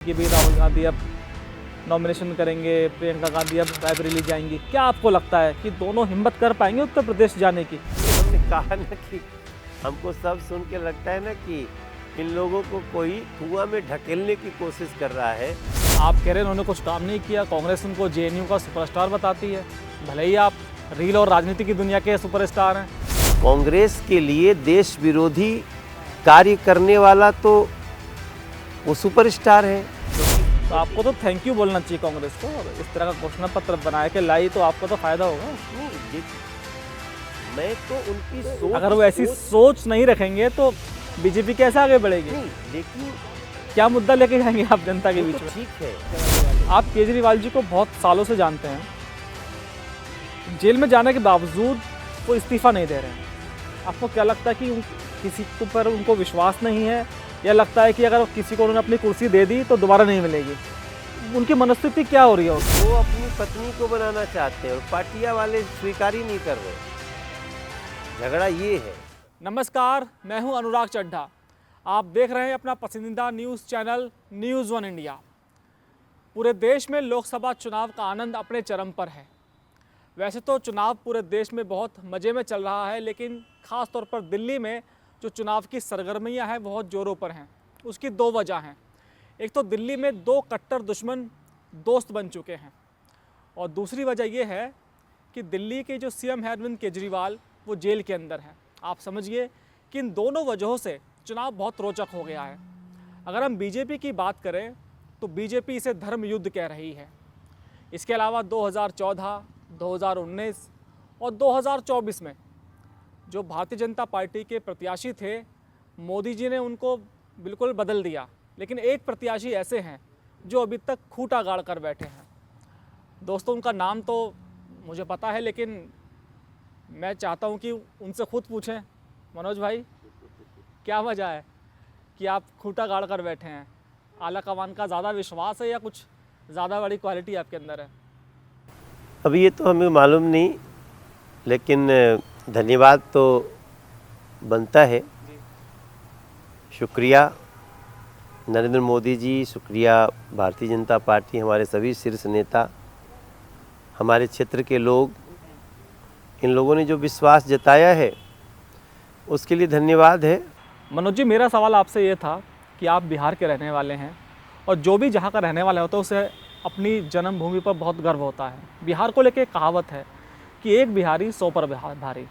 कि भी राहुल गांधी अब नॉमिनेशन करेंगे, प्रियंका गांधी अब रायबरेली जाएंगी। क्या आपको लगता है कि दोनों हिम्मत कर पाएंगे उत्तर प्रदेश जाने की? हमने कहा ना कि हमको सब सुन के लगता है ना कि इन लोगों को कोई कुआं में ढकेलने की कोशिश कर रहा है। आप कह रहे हैं उन्होंने कुछ काम नहीं किया, कांग्रेस उनको जेएनयू का सुपरस्टार बताती है, भले ही आप रील और राजनीति की दुनिया के सुपरस्टार हैं। कांग्रेस के लिए देश विरोधी कार्य करने वाला तो वो सुपरस्टार है। तो आपको तो थैंक यू बोलना चाहिए कांग्रेस को, और इस तरह का घोषणा पत्र बना के लाई तो आपको तो फायदा होगा। नहीं, मैं तो उनकी सोच, अगर वो ऐसी सोच नहीं रखेंगे तो बीजेपी कैसे आगे बढ़ेगी? नहीं, लेकिन क्या मुद्दा लेके जाएंगे आप जनता के बीच में? ठीक है। आप केजरीवाल जी को बहुत सालों से जानते हैं, जेल में जाने के बावजूद वो इस्तीफा नहीं दे रहे हैं। आपको क्या लगता है कि किसी के ऊपर उनको विश्वास नहीं है, या लगता है कि अगर किसी को उन्होंने अपनी कुर्सी दे दी तो दोबारा नहीं मिलेगी? उनकी मनस्थिति क्या हो रही है? वो अपनी पत्नी को बनाना चाहते हैं और पार्टियां वाले स्वीकार ही नहीं कर रहे। झगड़ा ये है। नमस्कार, मैं हूं अनुराग चड्ढा। आप देख रहे हैं अपना पसंदीदा news channel news one India. पूरे देश में लोकसभा चुनाव का आनंद अपने चरम पर है। वैसे तो चुनाव पूरे देश में बहुत मज़े में चल रहा है, लेकिन ख़ास तौर पर दिल्ली में जो चुनाव की सरगर्मियां हैं बहुत ज़ोरों पर हैं। उसकी दो वजह हैं। एक तो दिल्ली में दो कट्टर दुश्मन दोस्त बन चुके हैं, और दूसरी वजह यह है कि दिल्ली के जो सीएम है अरविंद केजरीवाल, वो जेल के अंदर हैं। आप समझिए कि इन दोनों वजहों से चुनाव बहुत रोचक हो गया है। अगर हम बीजेपी की बात करें तो बीजेपी इसे धर्म युद्ध कह रही है। इसके अलावा 2014, 2019 और 2024 में जो भारतीय जनता पार्टी के प्रत्याशी थे, मोदी जी ने उनको बिल्कुल बदल दिया, लेकिन एक प्रत्याशी ऐसे हैं जो अभी तक खूंटा गाड़ कर बैठे हैं। दोस्तों, उनका नाम तो मुझे पता है, लेकिन मैं चाहता हूं कि उनसे खुद पूछें। मनोज भाई, क्या वजह है कि आप खूंटा गाड़ कर बैठे हैं? आला कमान का ज़्यादा विश्वास है या कुछ ज़्यादा बड़ी क्वालिटी आपके अंदर है? अभी ये तो हमें मालूम नहीं, लेकिन धन्यवाद तो बनता है। शुक्रिया नरेंद्र मोदी जी, शुक्रिया भारतीय जनता पार्टी, हमारे सभी शीर्ष नेता, हमारे क्षेत्र के लोग, इन लोगों ने जो विश्वास जताया है उसके लिए धन्यवाद है। मनोज जी, मेरा सवाल आपसे ये था कि आप बिहार के रहने वाले हैं, और जो भी जहाँ का रहने वाला होता है उसे अपनी जन्मभूमि पर बहुत गर्व होता है। बिहार को लेकर एक कहावत है कि एक बिहारी 100 पर भारी,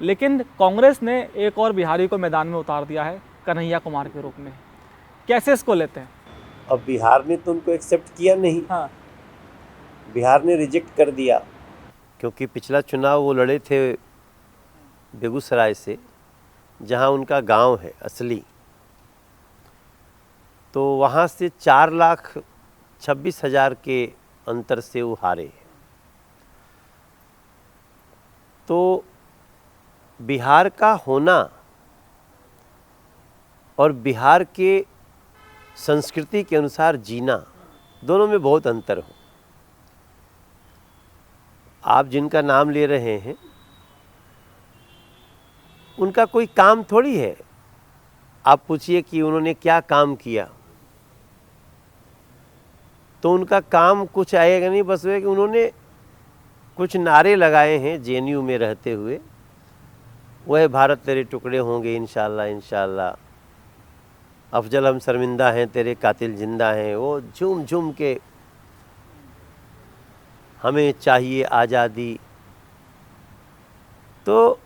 लेकिन कांग्रेस ने एक और बिहारी को मैदान में उतार दिया है, कन्हैया कुमार के रूप में। कैसे इसको लेते हैं? अब बिहार ने तो उनको एक्सेप्ट किया नहीं। हाँ, बिहार ने रिजेक्ट कर दिया, क्योंकि पिछला चुनाव वो लड़े थे बेगूसराय से, जहां उनका गांव है असली। तो वहां से 4,26,000 के अंतर से वो हारे। तो बिहार का होना और बिहार के संस्कृति के अनुसार जीना, दोनों में बहुत अंतर हो। आप जिनका नाम ले रहे हैं उनका कोई काम थोड़ी है। आप पूछिए कि उन्होंने क्या काम किया, तो उनका काम कुछ आएगा नहीं। बस वे कि उन्होंने कुछ नारे लगाए हैं जेएनयू में रहते हुए, वह भारत तेरे टुकड़े होंगे इंशाल्लाह इंशाल्लाह, अफजल हम शर्मिंदा हैं तेरे कातिल जिंदा हैं। वो झूम झूम के हमें चाहिए आज़ादी। तो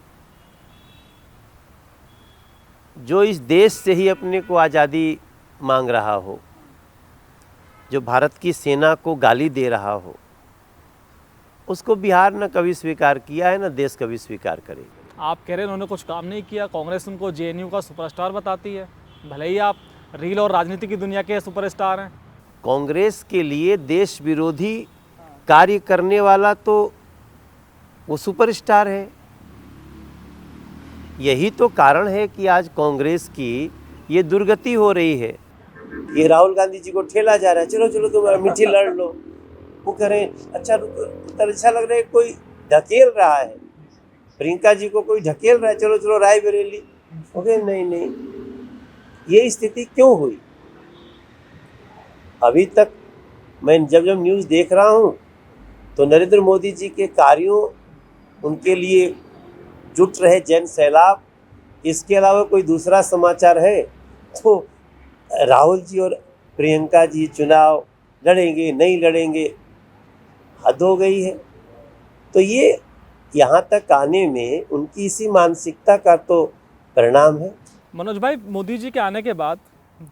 जो इस देश से ही अपने को आज़ादी मांग रहा हो, जो भारत की सेना को गाली दे रहा हो, उसको बिहार न कभी स्वीकार किया है, न देश कभी स्वीकार करेगा। आप कह रहे हैं उन्होंने कुछ काम नहीं किया, कांग्रेस उनको जेएनयू का सुपरस्टार बताती है, भले ही आप रील और राजनीति की दुनिया के सुपरस्टार हैं। कांग्रेस के लिए देश विरोधी कार्य करने वाला तो वो सुपरस्टार है। यही तो कारण है कि आज कांग्रेस की ये दुर्गति हो रही है। ये राहुल गांधी जी को ठेला जा रहा है, चलो चलो तुम मिठी लड़ लो। वो कह रहे हैं अच्छा रुको, ऐसा लग रहा है कोई ढकेल रहा है, प्रियंका जी को कोई ढकेल रहा है, चलो चलो रायबरेली। नहीं नहीं, ये स्थिति क्यों हुई? अभी तक मैं जब जब न्यूज़ देख रहा हूँ तो नरेंद्र मोदी जी के कार्यों, उनके लिए जुट रहे जन सैलाब, इसके अलावा कोई दूसरा समाचार है तो राहुल जी और प्रियंका जी चुनाव लड़ेंगे नहीं लड़ेंगे, हद हो गई है। तो ये यहाँ तक आने में उनकी इसी मानसिकता का तो परिणाम है। मनोज भाई, मोदी जी के आने के बाद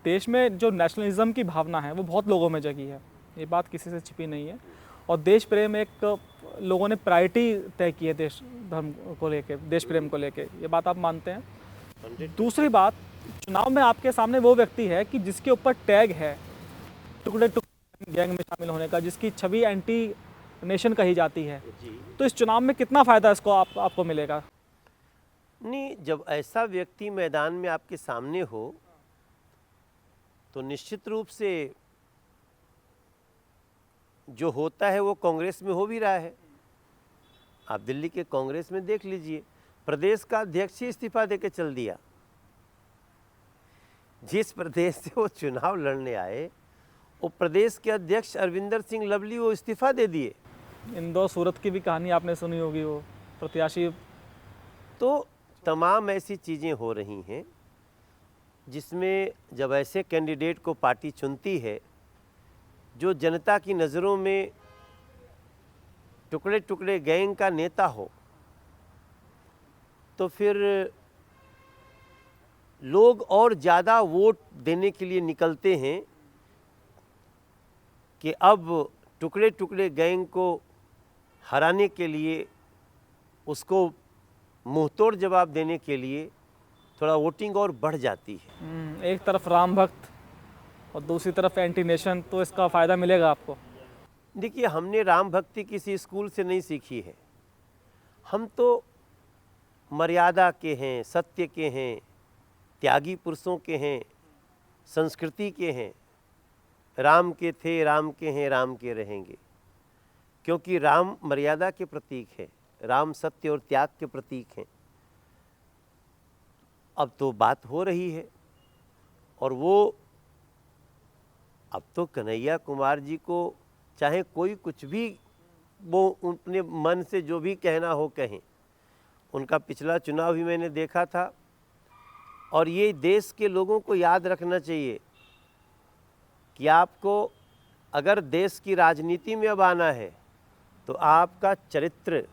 देश में जो नेशनलिज्म की भावना है वो बहुत लोगों में जगी है, ये बात किसी से छिपी नहीं है। और देश प्रेम एक लोगों ने प्रायोरिटी तय की है देश धर्म को लेके, देश प्रेम को लेके, ये बात आप मानते हैं? दूसरी बात, चुनाव में आपके सामने वो व्यक्ति है कि जिसके ऊपर टैग है टुकड़े टुकड़े गैंग में शामिल होने का, जिसकी छवि एंटी नेशन कही जाती है, तो इस चुनाव में कितना फ़ायदा इसको आपको मिलेगा? नहीं, जब ऐसा व्यक्ति मैदान में आपके सामने हो तो निश्चित रूप से जो होता है वो कांग्रेस में हो भी रहा है। आप दिल्ली के कांग्रेस में देख लीजिए, प्रदेश का अध्यक्ष ही इस्तीफा देके चल दिया। जिस प्रदेश से वो चुनाव लड़ने आए वो प्रदेश के अध्यक्ष अरविंदर सिंह लवली वो इस्तीफा दे दिए। इंदौर सूरत की भी कहानी आपने सुनी होगी, वो प्रत्याशी। तो तमाम ऐसी चीज़ें हो रही हैं जिसमें जब ऐसे कैंडिडेट को पार्टी चुनती है जो जनता की नज़रों में टुकड़े टुकड़े गैंग का नेता हो, तो फिर लोग और ज़्यादा वोट देने के लिए निकलते हैं कि अब टुकड़े टुकड़े गैंग को हराने के लिए, उसको मुंहतोड़ जवाब देने के लिए थोड़ा वोटिंग और बढ़ जाती है। एक तरफ राम भक्त और दूसरी तरफ एंटी नेशन, तो इसका फ़ायदा मिलेगा आपको? देखिए, हमने राम भक्ति किसी स्कूल से नहीं सीखी है। हम तो मर्यादा के हैं, सत्य के हैं, त्यागी पुरुषों के हैं, संस्कृति के हैं। राम के थे, राम के हैं, राम के रहेंगे, क्योंकि राम मर्यादा के प्रतीक है, राम सत्य और त्याग के प्रतीक हैं। अब तो बात हो रही है और वो अब तो कन्हैया कुमार जी को चाहे कोई कुछ भी वो अपने मन से जो भी कहना हो कहें। उनका पिछला चुनाव भी मैंने देखा था और ये देश के लोगों को याद रखना चाहिए कि आपको अगर देश की राजनीति में अब आना है तो आपका चरित्र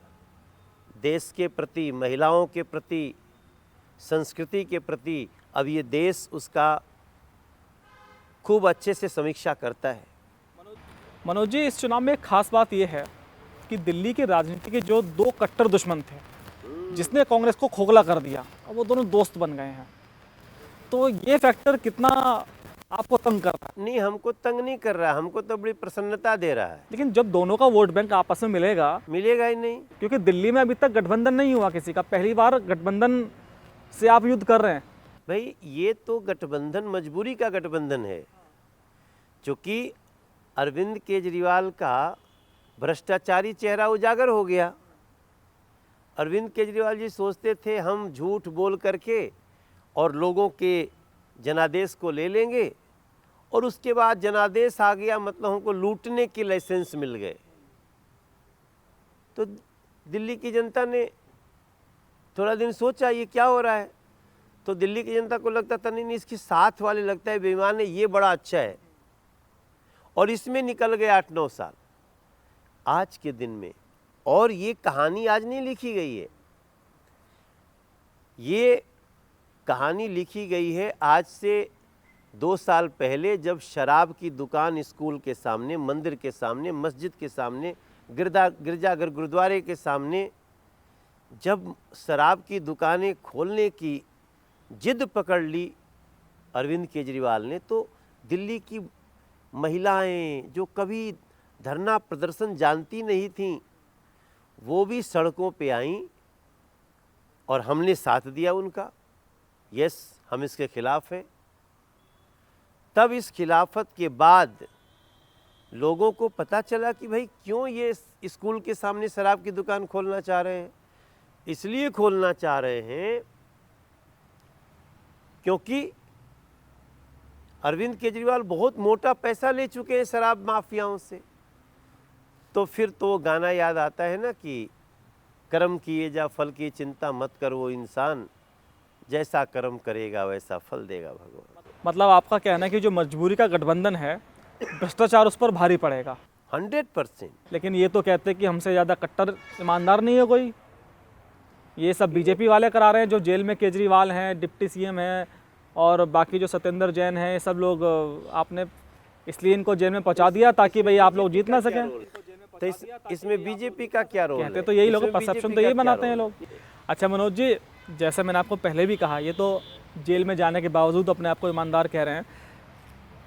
देश के प्रति, महिलाओं के प्रति, संस्कृति के प्रति अब ये देश उसका खूब अच्छे से समीक्षा करता है। मनोज जी, इस चुनाव में एक खास बात यह है कि दिल्ली की राजनीति के जो दो कट्टर दुश्मन थे, जिसने कांग्रेस को खोखला कर दिया, और वो दोनों दोस्त बन गए हैं, तो ये फैक्टर कितना आपको तंग कर रहा है? नहीं, हमको तंग नहीं कर रहा, हमको तो बड़ी प्रसन्नता दे रहा है। लेकिन जब दोनों का वोट बैंक आपस में मिलेगा, मिलेगा ही नहीं, क्योंकि दिल्ली में अभी तक गठबंधन नहीं हुआ किसी का, पहली बार गठबंधन से आप युद्ध कर रहे हैं। भाई ये तो गठबंधन मजबूरी का गठबंधन है, क्योंकि अरविंद केजरीवाल का भ्रष्टाचारी चेहरा उजागर हो गया। अरविंद केजरीवाल जी सोचते थे हम झूठ बोल करके और लोगों के जनादेश को ले लेंगे, और उसके बाद जनादेश आ गया, मतलब हमको लूटने के लाइसेंस मिल गए। तो दिल्ली की जनता ने थोड़ा दिन सोचा ये क्या हो रहा है, तो दिल्ली की जनता को लगता था नहीं, इसके साथ वाले लगता है बेईमान है, ये बड़ा अच्छा है, और इसमें निकल गए 8-9 साल आज के दिन में। और ये कहानी आज नहीं लिखी गई है, ये कहानी लिखी गई है आज से 2 साल पहले, जब शराब की दुकान स्कूल के सामने, मंदिर के सामने, मस्जिद के सामने, गिरजाघर गुरुद्वारे के सामने जब शराब की दुकानें खोलने की जिद पकड़ ली अरविंद केजरीवाल ने, तो दिल्ली की महिलाएं जो कभी धरना प्रदर्शन जानती नहीं थीं, वो भी सड़कों पे आईं और हमने साथ दिया उनका। यस, हम इसके खिलाफ हैं। तब इस खिलाफत के बाद लोगों को पता चला कि भाई क्यों ये स्कूल के सामने शराब की दुकान खोलना चाह रहे हैं। इसलिए खोलना चाह रहे हैं क्योंकि अरविंद केजरीवाल बहुत मोटा पैसा ले चुके हैं शराब माफियाओं से। तो फिर तो वो गाना याद आता है ना कि कर्म किए जा फल की चिंता मत कर, वो इंसान जैसा कर्म करेगा वैसा फल देगा भगवान। मतलब आपका कहना है कि जो मजबूरी का गठबंधन है, भ्रष्टाचार उस पर भारी पड़ेगा। 100%। लेकिन ये तो कहते हैं कि हमसे ज़्यादा कट्टर ईमानदार नहीं है कोई। ये सब बीजेपी वाले करा रहे हैं, जो जेल में केजरीवाल हैं, डिप्टी सीएम हैं और बाकी जो सत्येंद्र जैन हैं, ये सब लोग आपने इसलिए इनको जेल में पहुंचा दिया ताकि भाई आप लोग जीत ना सकें। तो इसमें बीजेपी का क्या रोल है? कहते तो यही लोग, इसमें परसेप्शन BJP तो का यही क्या बनाते हैं रोल लोग। अच्छा मनोज जी, जैसे मैंने आपको पहले भी कहा, ये तो जेल में जाने के बावजूद अपने आप को ईमानदार कह रहे हैं।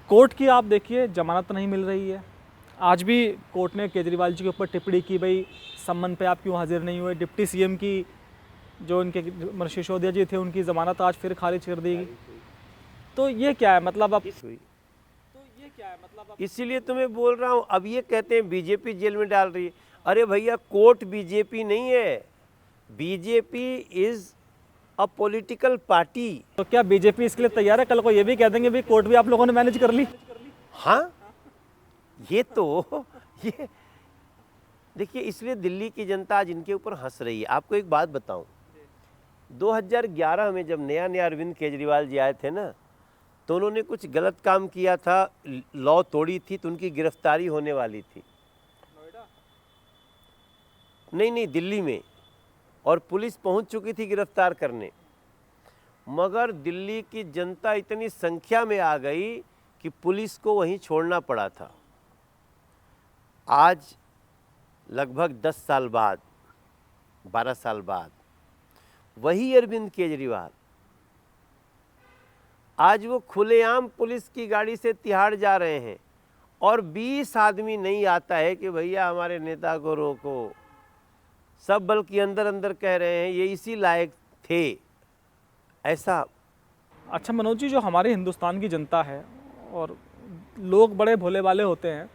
कोर्ट की आप देखिए जमानत नहीं मिल रही है। आज भी कोर्ट ने केजरीवाल जी के ऊपर टिप्पणी की, भाई सम्मन पे आप क्यों हाजिर नहीं हुए। डिप्टी सीएम की जो उनके मनीष सिसोदिया जी थे, उनकी ज़मानत आज फिर खारिज कर दी। तो ये क्या है मतलब अब, इसीलिए तो मैं बोल रहा हूँ। अब ये कहते हैं बीजेपी जेल में डाल रही है। अरे भैया, कोर्ट बीजेपी नहीं है, BJP is a political party. तो क्या बीजेपी इसके लिए तैयार है? कल को ये भी कह देंगे भाई कोर्ट भी आप लोगों ने मैनेज कर ली। हाँ, ये तो ये देखिए, इसलिए दिल्ली की जनता आज इनके ऊपर हंस रही है। आपको एक बात बताऊं, 2011 में जब नया नया अरविंद केजरीवाल जी आए थे ना, तो उन्होंने कुछ गलत काम किया था, लॉ तोड़ी थी, तो उनकी गिरफ्तारी होने वाली थी। नहीं, दिल्ली में, और पुलिस पहुंच चुकी थी गिरफ्तार करने। मगर दिल्ली की जनता इतनी संख्या में आ गई कि पुलिस को वहीं छोड़ना पड़ा था। आज लगभग 10 साल बाद, 12 साल बाद, वही अरविंद केजरीवाल आज वो खुलेआम पुलिस की गाड़ी से तिहाड़ जा रहे हैं और 20 आदमी नहीं आता है कि भैया हमारे नेता को रोको। सब बल्कि अंदर अंदर कह रहे हैं ये इसी लायक थे, ऐसा। अच्छा मनोज जी, जो हमारे हिंदुस्तान की जनता है और लोग बड़े भोले भाले होते हैं,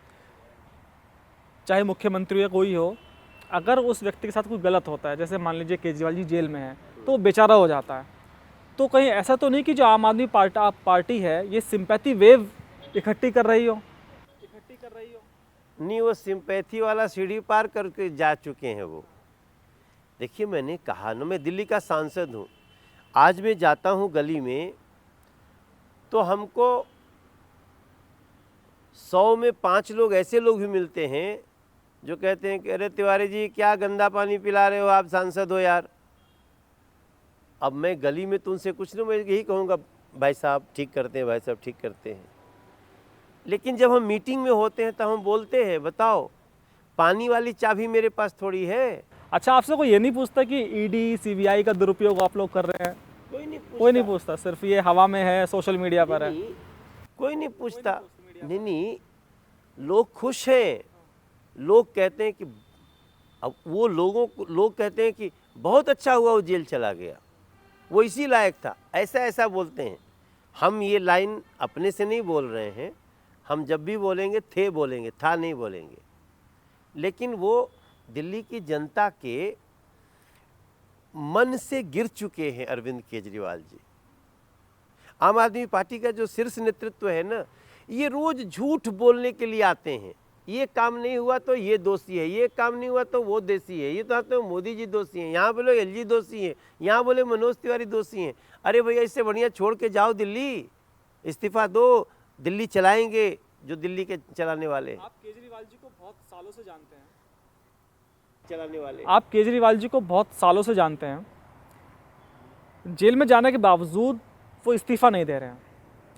चाहे मुख्यमंत्री या कोई हो, अगर उस व्यक्ति के साथ कुछ गलत होता है, जैसे मान लीजिए केजरीवाल जी जेल में है, तो वो बेचारा हो जाता है। तो कहीं ऐसा तो नहीं कि जो आम आदमी पार्टी है ये सिंपैथी वेव इकट्ठी कर रही हो? नहीं, वो सिंपैथी वाला सीढ़ी पार करके जा चुके हैं वो। देखिए, मैंने कहा ना, मैं दिल्ली का सांसद हूँ। आज मैं जाता हूँ गली में तो हमको 100 में 5 लोग ऐसे लोग भी मिलते हैं जो कहते हैं कि अरे तिवारी जी, क्या गंदा पानी पिला रहे हो, आप सांसद हो यार। अब मैं गली में तुमसे कुछ नहीं, मैं यही कहूँगा, भाई साहब ठीक करते हैं, भाई साहब ठीक करते हैं। लेकिन जब हम मीटिंग में होते हैं तब हम बोलते हैं, बताओ पानी वाली चाबी मेरे पास थोड़ी है। अच्छा, आपसे कोई ये नहीं पूछता कि ईडी सीबीआई का दुरुपयोग आप लोग कर रहे हैं? कोई नहीं पूछता, सिर्फ ये हवा में है, सोशल मीडिया पर है। कोई नहीं पूछता। नहीं, लोग खुश हैं। लोग कहते हैं कि अब वो लोग कहते हैं कि बहुत अच्छा हुआ वो जेल चला गया, वो इसी लायक था, ऐसा बोलते हैं। हम ये लाइन अपने से नहीं बोल रहे हैं, हम जब भी बोलेंगे थे बोलेंगे, था नहीं बोलेंगे। लेकिन वो दिल्ली की जनता के मन से गिर चुके हैं अरविंद केजरीवाल जी। आम आदमी पार्टी का जो शीर्ष नेतृत्व है ना, ये रोज झूठ बोलने के लिए आते हैं। ये काम नहीं हुआ तो ये दोषी है, ये काम नहीं हुआ तो वो दोषी है, ये तो आते हैं मोदी जी दोषी हैं, यहाँ बोले एलजी दोषी है, यहाँ बोले मनोज तिवारी दोषी हैं। अरे भैया, इससे बढ़िया छोड़ के जाओ दिल्ली, इस्तीफा दो, दिल्ली चलाएंगे जो दिल्ली के चलाने वाले। आप केजरीवाल जी को बहुत सालों से जानते हैं, चलाने वाले आप केजरीवाल जी को बहुत सालों से जानते हैं। जेल में जाने के बावजूद वो इस्तीफा नहीं दे रहे हैं।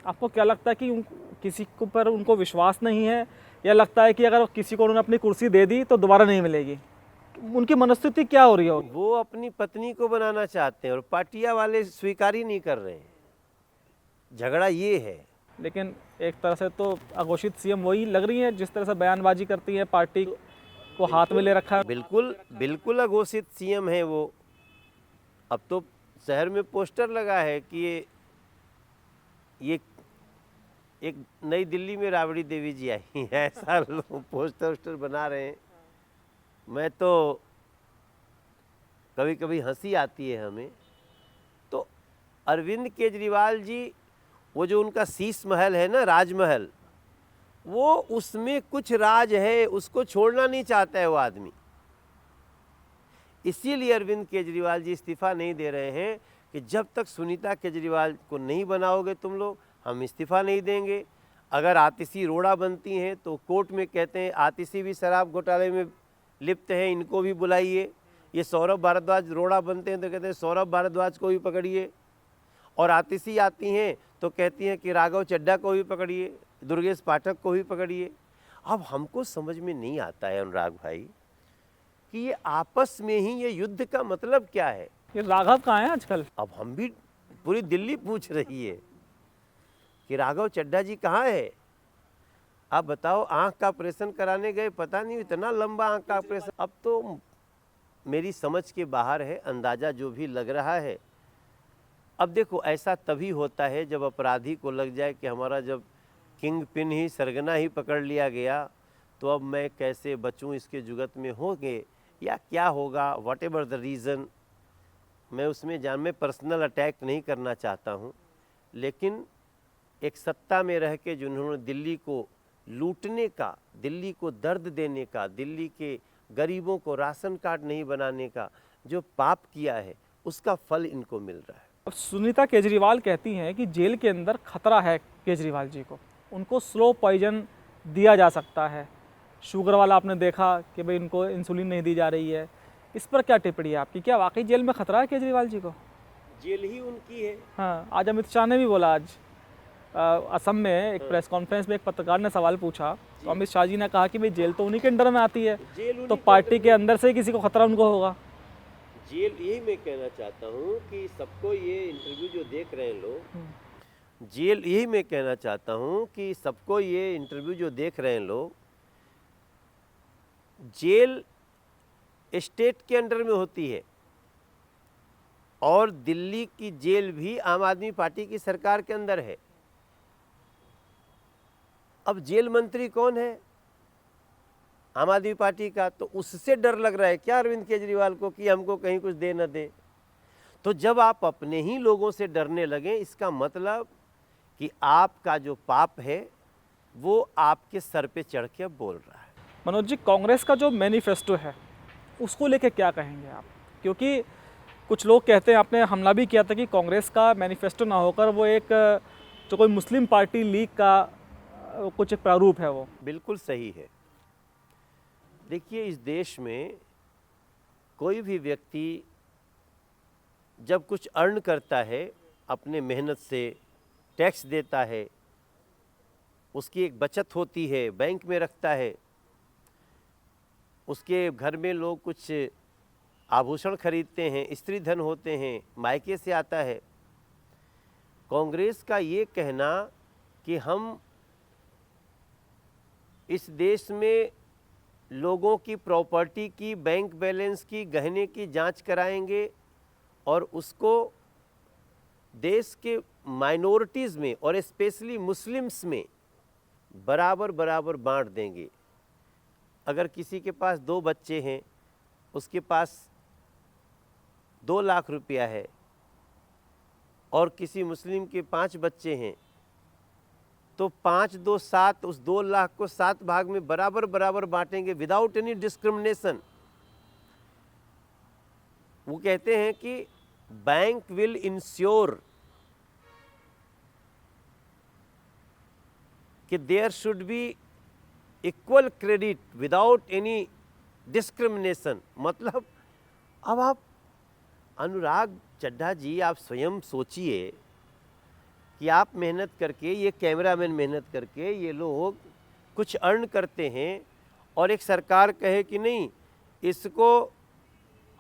आपको क्या लगता है कि किसी को पर उनको विश्वास नहीं है, या लगता है कि अगर किसी को उन्होंने अपनी कुर्सी दे दी तो दोबारा नहीं मिलेगी? उनकी मनस्थिति क्या हो रही होगी? वो अपनी पत्नी को बनाना चाहते हैं और पार्टियां वाले स्वीकार ही नहीं कर रहे हैं। झगड़ा ये है। लेकिन एक तरह से तो अघोषित सीएम वही लग रही है, जिस तरह से बयानबाजी करती है, पार्टी को हाथ में ले रखा है। बिल्कुल अघोषित सीएम है वो। अब तो शहर में पोस्टर लगा है कि ये एक नई दिल्ली में राबड़ी देवी जी आई है, ऐसा लोग पोस्टर बना रहे हैं। मैं तो कभी कभी हंसी आती है हमें। तो अरविंद केजरीवाल जी वो जो उनका शीश महल है ना, राजमहल, वो उसमें कुछ राज है, उसको छोड़ना नहीं चाहता है वो आदमी। इसीलिए अरविंद केजरीवाल जी इस्तीफ़ा नहीं दे रहे हैं कि जब तक सुनीता केजरीवाल को नहीं बनाओगे तुम लोग, हम इस्तीफ़ा नहीं देंगे। अगर आतिशी रोड़ा बनती हैं तो कोर्ट में कहते हैं आतिशी भी शराब घोटाले में लिप्त है, इनको भी बुलाइए। ये सौरभ भारद्वाज रोड़ा बनते हैं तो कहते हैं सौरभ भारद्वाज को भी पकड़िए। और आतिशी आती हैं तो कहती हैं कि राघव चड्ढा को भी पकड़िए, दुर्गेश पाठक को भी पकड़िए। अब हमको समझ में नहीं आता है अनुराग भाई कि ये आपस में ही ये युद्ध का मतलब क्या है। ये राघव कहाँ है आजकल? अब हम भी, पूरी दिल्ली पूछ रही है कि राघव चड्ढा जी कहाँ है। आप बताओ, आंख का ऑपरेशन कराने गए, पता नहीं इतना लंबा आंख का ऑपरेशन। अब तो मेरी समझ के बाहर है, अंदाजा जो भी लग रहा है। अब देखो, ऐसा तभी होता है जब अपराधी को लग जाए कि हमारा जब किंग पिन ही, सरगना ही पकड़ लिया गया, तो अब मैं कैसे बचूं इसके जुगत में होंगे या क्या होगा, वट एवर द रीज़न। मैं पर्सनल अटैक नहीं करना चाहता हूं, लेकिन एक सत्ता में रह के जिन्होंने दिल्ली को लूटने का, दिल्ली को दर्द देने का, दिल्ली के गरीबों को राशन कार्ड नहीं बनाने का जो पाप किया है, उसका फल इनको मिल रहा है। अब सुनीता केजरीवाल कहती हैं कि जेल के अंदर खतरा है केजरीवाल जी को, उनको स्लो पॉइजन दिया जा सकता है। शुगर वाला आपने देखा कि भाई उनको इंसुलिन नहीं दी जा रही है। इस पर क्या टिप्पणी है आपकी? क्या वाकई जेल में खतरा है केजरीवाल जी को? जेल ही उनकी है। हाँ, आज अमित शाह ने भी बोला। आज असम में एक प्रेस कॉन्फ्रेंस में एक पत्रकार ने सवाल पूछा तो अमित शाह जी ने कहा कि भाई जेल तो उन्हीं के अंडर में आती है, तो पार्टी के अंदर से किसी को खतरा उनको होगा। जेल, यही मैं कहना चाहता हूँ कि सबको ये इंटरव्यू जो देख रहे हैं लोग, जेल, यही मैं कहना चाहता हूँ कि सबको ये इंटरव्यू जो देख रहे हैं लोग, जेल स्टेट के अंडर में होती है और दिल्ली की जेल भी आम आदमी पार्टी की सरकार के अंदर है। अब जेल मंत्री कौन है? आम आदमी पार्टी का। तो उससे डर लग रहा है क्या अरविंद केजरीवाल को कि हमको कहीं कुछ दे न दे? तो जब आप अपने ही लोगों से डरने लगे, इसका मतलब कि आपका जो पाप है वो आपके सर पे चढ़ के बोल रहा है। मनोज जी, कांग्रेस का जो मैनिफेस्टो है उसको लेके क्या कहेंगे आप? क्योंकि कुछ लोग कहते हैं, आपने हमला भी किया था कि कांग्रेस का मैनिफेस्टो ना होकर वो एक जो कोई मुस्लिम पार्टी लीग का कुछ एक प्रारूप है। वो बिल्कुल सही है। देखिए, इस देश में कोई भी व्यक्ति जब कुछ अर्न करता है, अपने मेहनत से टैक्स देता है, उसकी एक बचत होती है, बैंक में रखता है, उसके घर में लोग कुछ आभूषण खरीदते हैं, स्त्री धन होते हैं, मायके से आता है। कांग्रेस का ये कहना कि हम इस देश में लोगों की प्रॉपर्टी की, बैंक बैलेंस की, गहने की जांच कराएंगे और उसको देश के माइनॉरिटीज़ में और स्पेशली मुस्लिम्स में बराबर बराबर बांट देंगे। अगर किसी के पास 2 बच्चे हैं, उसके पास 2 लाख रुपया है और किसी मुस्लिम के 5 बच्चे हैं, तो 5 2 7, उस 2 लाख को 7 भाग में बराबर बराबर बांटेंगे विदाउट एनी डिस्क्रिमिनेशन। वो कहते हैं कि बैंक विल इंश्योर कि there should be equal credit without any discrimination. मतलब अब आप अनुराग चड्ढा जी, आप स्वयं सोचिए कि आप मेहनत करके, ये कैमरामैन मेहनत करके, ये लोग कुछ अर्न करते हैं और एक सरकार कहे कि नहीं, इसको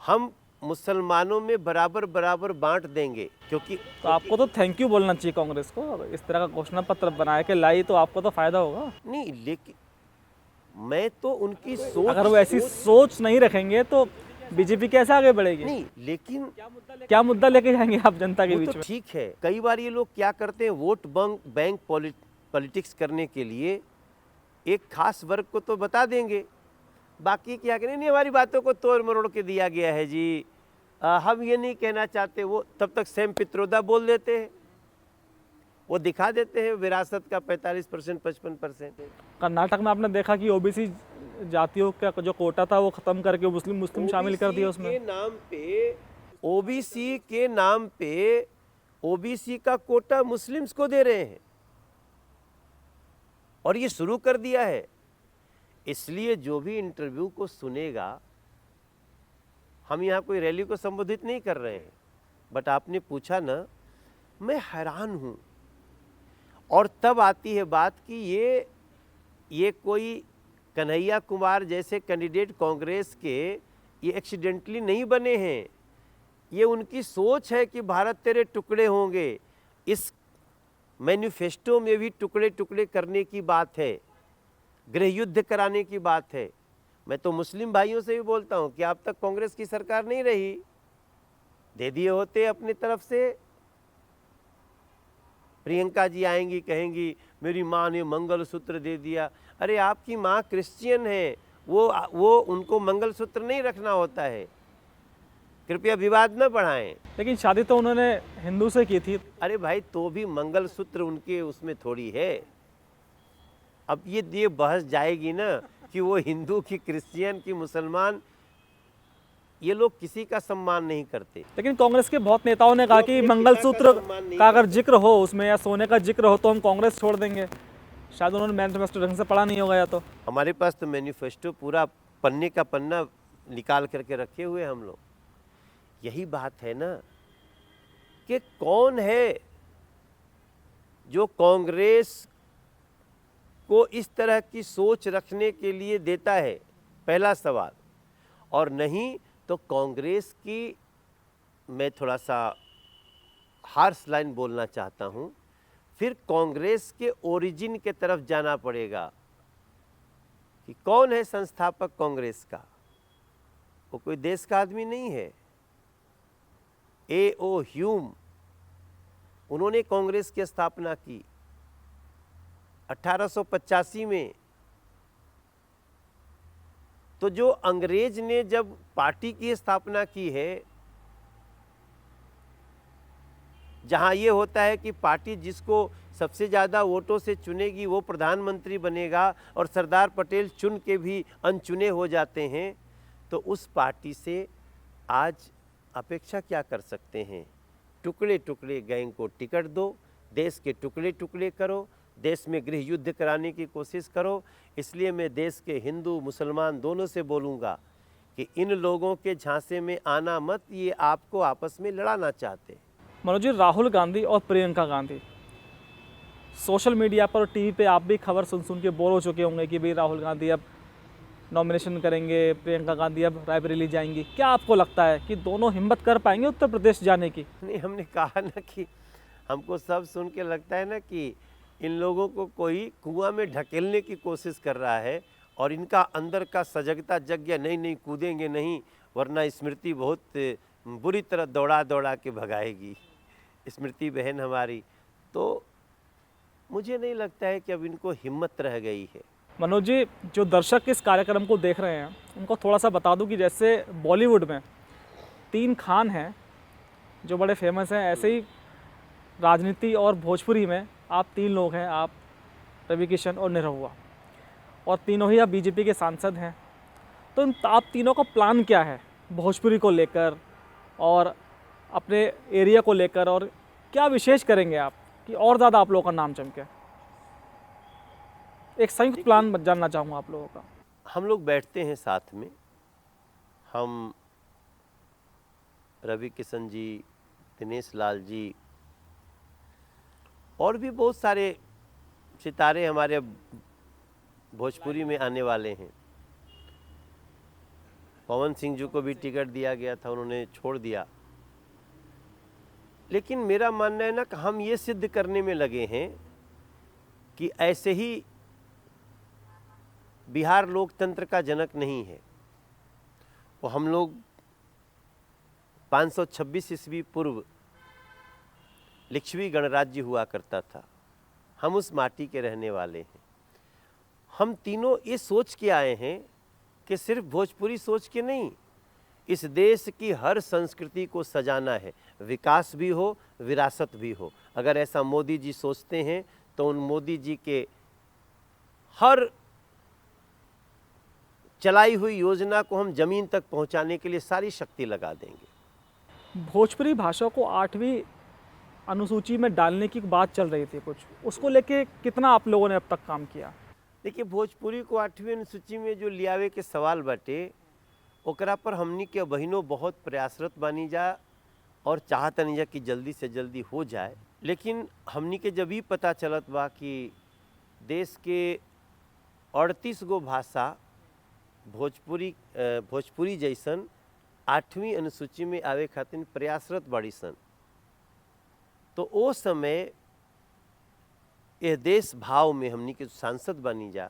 हम मुसलमानों में बराबर बराबर बांट देंगे। क्योंकि तो आपको तो थैंक यू बोलना चाहिए कांग्रेस को। इस तरह का घोषणा पत्र बना के लाई तो आपको तो फायदा होगा। नहीं, लेकिन मैं तो उनकी सोच, अगर वो ऐसी सोच नहीं रखेंगे तो बीजेपी कैसे आगे बढ़ेगी? नहीं, लेकिन क्या मुद्दा लेके जाएंगे आप जनता के वो बीच तो में? ठीक है। कई बार ये लोग क्या करते हैं, वोट बैंक पॉलिटिक्स करने के लिए एक खास वर्ग को तो बता देंगे, बाकी क्या करें, नहीं हमारी बातों को तोड़ मरोड़ के दिया गया है जी, हम ये नहीं कहना चाहते, वो तब तक सेम पित्रोदा बोल देते हैं। वो दिखा देते हैं विरासत का 45% 55%। कर्नाटक में आपने देखा कि ओबीसी जातियों का जो कोटा था वो खत्म करके मुस्लिम शामिल कर दिया उसमें। ओबीसी के नाम पे ओबीसी का कोटा मुस्लिम्स को दे रहे हैं और ये शुरू कर दिया है। इसलिए जो भी इंटरव्यू को सुनेगा, हम यहाँ कोई रैली को संबोधित नहीं कर रहे हैं, बट आपने पूछा ना, मैं हैरान हूँ। और तब आती है बात कि ये कोई कन्हैया कुमार जैसे कैंडिडेट कांग्रेस के ये एक्सीडेंटली नहीं बने हैं, ये उनकी सोच है कि भारत तेरे टुकड़े होंगे। इस मैनिफेस्टो में भी टुकड़े टुकड़े करने की बात है, गृह युद्ध कराने की बात है। मैं तो मुस्लिम भाइयों से भी बोलता हूँ कि अब तक कांग्रेस की सरकार नहीं रही, दे दिए होते अपनी तरफ से। प्रियंका जी आएंगी, कहेंगी मेरी माँ ने मंगलसूत्र दे दिया। अरे आपकी माँ क्रिश्चियन है, वो उनको मंगलसूत्र नहीं रखना होता है। कृपया विवाद न बढ़ाएं। लेकिन शादी तो उन्होंने हिंदू से की थी। अरे भाई, तो भी मंगलसूत्र उनके उसमें थोड़ी है। अब ये बहस जाएगी ना कि वो हिंदू की क्रिश्चियन की मुसलमान, ये लोग किसी का सम्मान नहीं करते। लेकिन कांग्रेस के बहुत नेताओं ने कहा कि मंगलसूत्र का अगर जिक्र हो उसमें या सोने का जिक्र हो तो हम कांग्रेस छोड़ देंगे। शायद उन्होंने मैनिफेस्टो ढंग से पढ़ा नहीं होगा या तो। हमारे पास तो मैनिफेस्टो पूरा पन्ने का पन्ना निकाल करके रखे हुए हम लोग। यही बात है ना कि कौन है जो कांग्रेस को इस तरह की सोच रखने के लिए देता है, पहला सवाल। और नहीं तो कांग्रेस की, मैं थोड़ा सा हार्श लाइन बोलना चाहता हूँ, फिर कांग्रेस के ओरिजिन के तरफ जाना पड़ेगा कि कौन है संस्थापक कांग्रेस का। वो कोई देश का आदमी नहीं है। A.O. ह्यूम, उन्होंने कांग्रेस की स्थापना की 1885 में। तो जो अंग्रेज ने जब पार्टी की स्थापना की है, जहां ये होता है कि पार्टी जिसको सबसे ज़्यादा वोटों से चुनेगी वो प्रधानमंत्री बनेगा और सरदार पटेल चुन के भी अनचुने हो जाते हैं, तो उस पार्टी से आज अपेक्षा क्या कर सकते हैं? टुकड़े टुकड़े गैंग को टिकट दो, देश के टुकड़े टुकड़े करो, देश में गृह युद्ध कराने की कोशिश करो। इसलिए मैं देश के हिंदू मुसलमान दोनों से बोलूँगा कि इन लोगों के झांसे में आना मत, ये आपको आपस में लड़ाना चाहते हैं। मनोज जी, राहुल गांधी और प्रियंका गांधी सोशल मीडिया पर और टीवी पे आप भी खबर सुन के बोर हो चुके होंगे कि भाई राहुल गांधी अब नॉमिनेशन करेंगे, प्रियंका गांधी अब रायबरेली जाएंगी। क्या आपको लगता है कि दोनों हिम्मत कर पाएंगे उत्तर प्रदेश जाने की? नहीं, हमने कहा ना कि हमको सब सुन के लगता है ना कि इन लोगों को कोई कुआं में ढकेलने की कोशिश कर रहा है और इनका अंदर का सजगता जग गया, नहीं कूदेंगे नहीं, वरना स्मृति बहुत बुरी तरह दौड़ा दौड़ा के भगाएगी, स्मृति बहन हमारी। तो मुझे नहीं लगता है कि अब इनको हिम्मत रह गई है। मनोज जी, जो दर्शक इस कार्यक्रम को देख रहे हैं उनको थोड़ा सा बता दूं कि जैसे बॉलीवुड में 3 खान हैं जो बड़े फेमस हैं, ऐसे ही राजनीति और भोजपुरी में आप 3 लोग हैं, आप, रवि किशन और निरहुआ, और तीनों ही आप बीजेपी के सांसद हैं। तो आप तीनों का प्लान क्या है भोजपुरी को लेकर और अपने एरिया को लेकर, और क्या विशेष करेंगे आप कि और ज़्यादा आप लोगों का नाम चमके? एक संयुक्त प्लान जानना चाहूँगा आप लोगों का। हम लोग बैठते हैं साथ में, हम रवि किशन जी, दिनेश लाल जी और भी बहुत सारे सितारे हमारे भोजपुरी में आने वाले हैं। पवन सिंह जी को भी टिकट दिया गया था, उन्होंने छोड़ दिया। लेकिन मेरा मानना है ना कि हम ये सिद्ध करने में लगे हैं कि ऐसे ही बिहार लोकतंत्र का जनक नहीं है। वो हम लोग 526 ईस्वी पूर्व लिच्छवी गणराज्य हुआ करता था, हम उस माटी के रहने वाले हैं। हम तीनों ये सोच के आए हैं कि सिर्फ भोजपुरी सोच के नहीं, इस देश की हर संस्कृति को सजाना है, विकास भी हो, विरासत भी हो। अगर ऐसा मोदी जी सोचते हैं तो उन मोदी जी के हर चलाई हुई योजना को हम जमीन तक पहुंचाने के लिए सारी शक्ति लगा देंगे। भोजपुरी भाषा को 8वीं अनुसूची में डालने की बात चल रही थी कुछ, उसको लेके कितना आप लोगों ने अब तक काम किया? देखिए, भोजपुरी को 8वीं अनुसूची में जो लियावे के सवाल बाटे, ओकरा पर हमनी के बहिनों बहुत प्रयासरत बानी जा और चाहतनी जा कि जल्दी से जल्दी हो जाए। लेकिन हमनी के जब ही पता चलत बा कि देश के 38 गो भाषा भोजपुरी जैसन 8वीं अनुसूची में आवे खातिर प्रयासरत बाड़ी सन, तो ओ समय यह देश भाव में हमनी के सांसद बनी जा,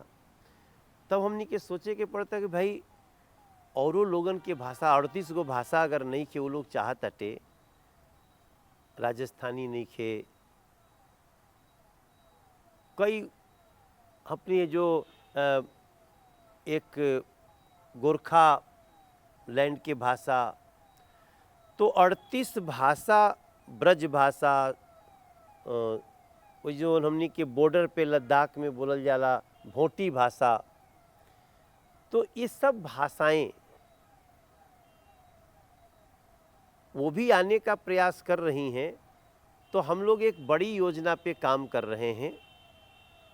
तब हमनी के सोचे के पड़ता कि भाई औरों लोगन के भाषा 38 गो भाषा अगर नहीं खे, वो लोग चाहत अटे, राजस्थानी नहीं खे, कई अपनी जो एक गोरखा लैंड के भाषा, तो 38 भाषा ब्रज भाषा, वो जो हमनी के बॉर्डर पे लद्दाख में बोलल जाला भोटी भाषा, तो ये सब भाषाएं वो भी आने का प्रयास कर रही हैं। तो हम लोग एक बड़ी योजना पे काम कर रहे हैं,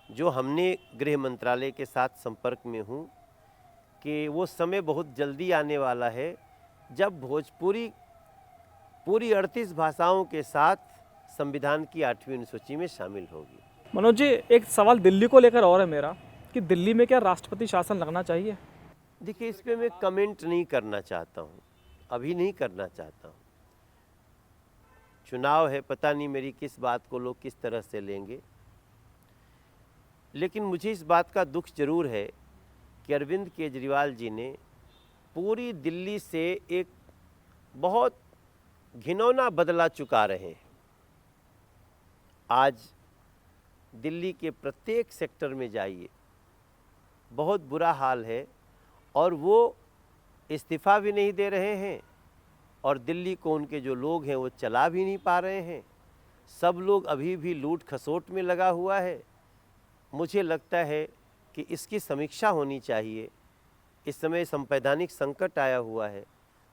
जो हमने गृह मंत्रालय के साथ संपर्क में हूँ कि वो समय बहुत जल्दी आने वाला है जब भोजपुरी पूरी 38 भाषाओं के साथ संविधान की 8वीं अनुसूची में शामिल होगी। मनोज जी, एक सवाल दिल्ली को लेकर और है मेरा कि दिल्ली में क्या राष्ट्रपति शासन लगना चाहिए? देखिए, इस पे मैं कमेंट नहीं करना चाहता हूँ, अभी नहीं करना चाहता हूँ। चुनाव है, पता नहीं मेरी किस बात को लोग किस तरह से लेंगे, लेकिन मुझे इस बात का दुख जरूर है कि अरविंद केजरीवाल जी ने पूरी दिल्ली से एक बहुत घिनौना बदला चुका रहे हैं। आज दिल्ली के प्रत्येक सेक्टर में जाइए, बहुत बुरा हाल है, और वो इस्तीफ़ा भी नहीं दे रहे हैं, और दिल्ली को उनके जो लोग हैं वो चला भी नहीं पा रहे हैं। सब लोग अभी भी लूट खसोट में लगा हुआ है। मुझे लगता है कि इसकी समीक्षा होनी चाहिए। इस समय संवैधानिक संकट आया हुआ है,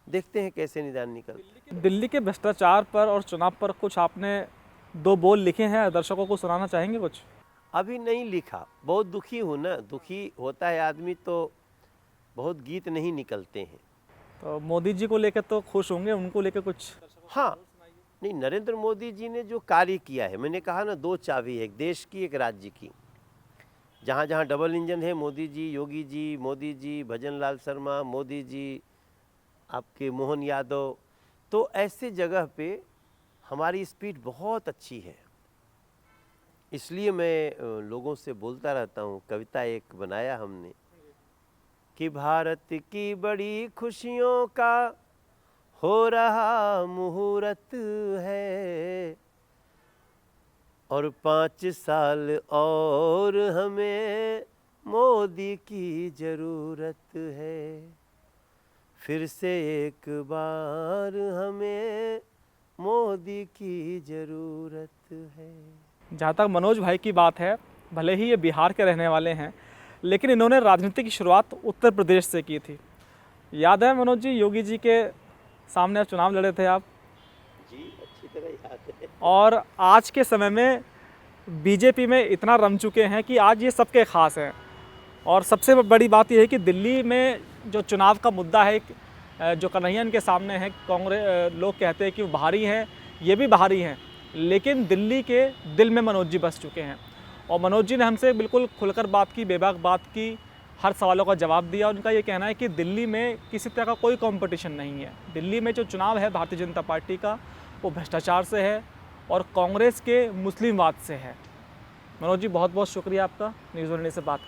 देखते हैं कैसे निदान निकलता है। दिल्ली के भ्रष्टाचार पर और चुनाव पर कुछ आपने 2 बोल लिखे हैं, दर्शकों को सुनाना चाहेंगे कुछ? अभी नहीं लिखा, बहुत दुखी हूँ ना। दुखी होता है आदमी तो बहुत गीत नहीं निकलते हैं। तो मोदी जी को लेकर तो खुश होंगे, उनको लेकर कुछ? हाँ, नहीं, नरेंद्र मोदी जी ने जो कार्य किया है, मैंने कहा ना, 2 चाबी है, एक देश की एक राज्य की। जहाँ जहाँ डबल इंजन है, मोदी जी, योगी जी, मोदी जी, भजन लाल शर्मा, मोदी जी, आपके मोहन यादव, तो ऐसे जगह पे हमारी स्पीड बहुत अच्छी है। इसलिए मैं लोगों से बोलता रहता हूँ। कविता एक बनाया हमने कि भारत की बड़ी खुशियों का हो रहा मुहूर्त है, और 5 साल और हमें मोदी की ज़रूरत है, फिर से एक बार हमें मोदी की ज़रूरत है। जहाँ तक मनोज भाई की बात है, भले ही ये बिहार के रहने वाले हैं, लेकिन इन्होंने राजनीति की शुरुआत उत्तर प्रदेश से की थी। याद है मनोज जी, योगी जी के सामने चुनाव लड़े थे आप? जी, अच्छी तरह याद है। और आज के समय में बीजेपी में इतना रम चुके हैं कि आज ये सबके ख़ास हैं। और सबसे बड़ी बात यह है कि दिल्ली में जो चुनाव का मुद्दा है, जो कन्हैयन के सामने है, कांग्रेस लोग कहते हैं कि वो बाहरी हैं, ये भी बाहरी हैं, लेकिन दिल्ली के दिल में मनोज जी बस चुके हैं। और मनोज जी ने हमसे बिल्कुल खुलकर बात की, बेबाक बात की, हर सवालों का जवाब दिया। उनका ये कहना है कि दिल्ली में किसी तरह का कोई कंपटीशन नहीं है। दिल्ली में जो चुनाव है भारतीय जनता पार्टी का, वो भ्रष्टाचार से है और कांग्रेस के मुस्लिमवाद से है। मनोज जी, बहुत बहुत शुक्रिया आपका न्यूज़ 1 से बात करने।